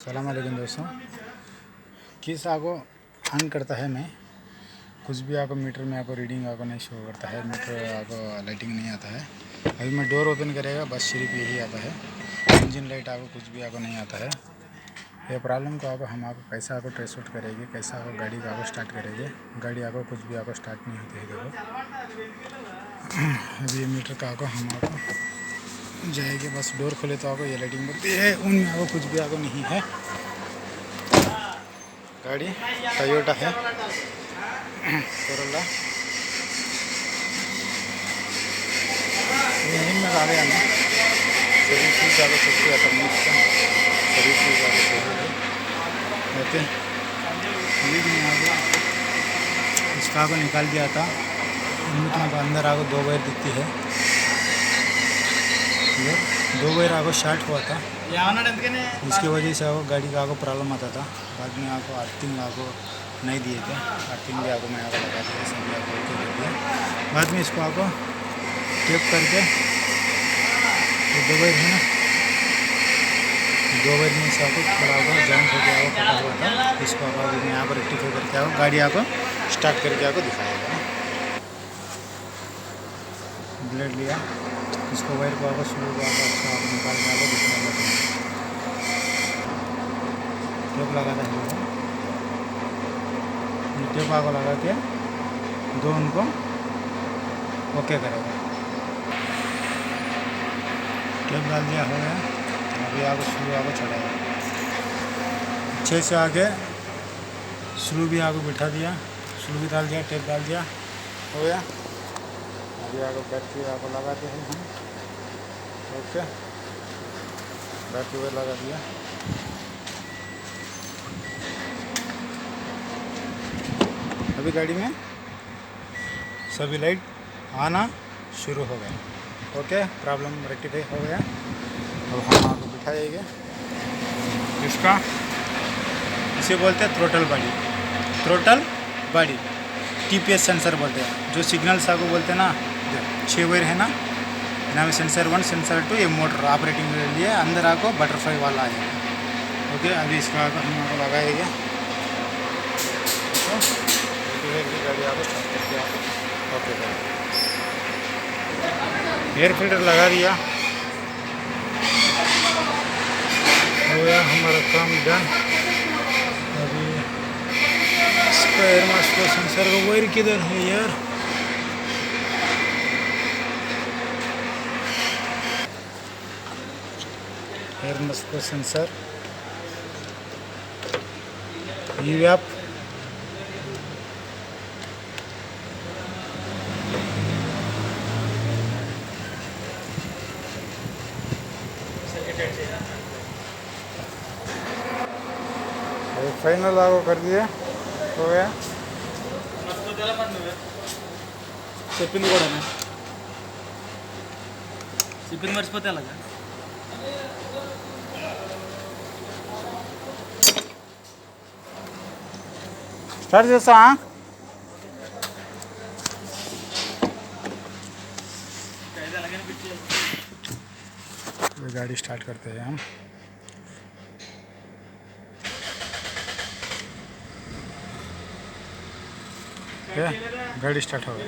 सलाम वालेकुम दोस्तों। किस आको ऑन करता है मैं कुछ भी आपको मीटर में आपको रीडिंग आपको नहीं शो करता है, मीटर आपको लाइटिंग नहीं आता है। अभी मैं डोर ओपन करेगा बस सिर्फ यही आता है, इंजन लाइट आपको कुछ भी आपको नहीं आता है। ये प्रॉब्लम को हम आपको कैसा आपको ट्रेस आउट करेंगे, कैसा आपको गाड़ी का आपको स्टार्ट करेंगे। गाड़ी आपको कुछ भी आपको स्टार्ट नहीं होती है। देखो अभी ये मीटर का हम आपको जाएगी, बस डोर खोले तो आपको ये लाइटिंग बढ़ती है, उनमें आपको कुछ भी आपको नहीं है। गाड़ी टोयोटा है कोरोला, इंजन में डाले हमें सर्विस ज़्यादा चलती आता है, इसका सर्विस ज़्यादा चलती है। लेकिन आगे इसका आपको निकाल दिया था, इतना अंदर आपको 2 वायर दिखती है, 2 वायर आपको शॉर्ट हुआ था, इसकी वजह से आपको गाड़ी का आपको प्रॉब्लम आता था। बाद में आपको अर्थिंग आपको नहीं दिए थे, अर्थिंग भी आपको मैं आपको लगा दिया, सभी आपको ओके कर दिया। बाद में इसको आपको टेप करके ये 2 वायर है ना, 2 वायर में से आपको थोड़ा आपको जॉइंट होकर आपको कटा हुआ था, इसको आप मैं यहाँ पर रेक्टिफाई करके आपको गाड़ी आपको स्टार्ट करके आपको दिखाएगा। ब्लेड लिया, इसको वायर को आपको स्लो को आपको अच्छा आप निकाल के आपको दिखाएगा। टेप लगा था टेप आपको लगा के दो उनको ओके करेगा। टेप डाल दिया हो गया, अभी आपको स्लू आपको चढ़ाएगा अच्छे से। आगे स्लू भी आपको बिठा दिया, स्लू भी डाल दिया, टेप डाल दिया, हो गया। अभी आपको बैटरी आपको लगाते हैं हम, ओके बैटरी वो लगा दिया। अभी गाड़ी में सभी लाइट आना शुरू हो गए, ओके प्रॉब्लम रेक्टिफाई हो गया। अब हम आपको बिठाएंगे इसका, इसे बोलते हैं throttle body, throttle body TPS sensor बोलते हैं। जो सिग्नल्स आपको बोलते हैं ना, 6 वायर है ना, यहाँ में सेंसर 1 सेंसर 2, ये मोटर ऑपरेटिंग के लिए अंदर आपको बटरफ्लाई वाला आ जाएगा, ओके। अभी इसका हम आपको लगाएंगे, गाड़ी आपको स्टार्ट करके आपको ओके करेंगे। एयर फिल्टर लगा दिया, हो गया हमारा काम डन। अभी इसका एयर मास को सेंसर का वायर किधर है यार, एयर मास को सेंसर UAP फाइनल आपको कर दिए, हो गया। చెప్పింది కూడా చెప్పింది మర్చిపోతే అలాగా स्टार्ट చేస్తా। गाड़ी स्टार्ट करते हैं हम, गाड़ी स्टार्ट हो गई।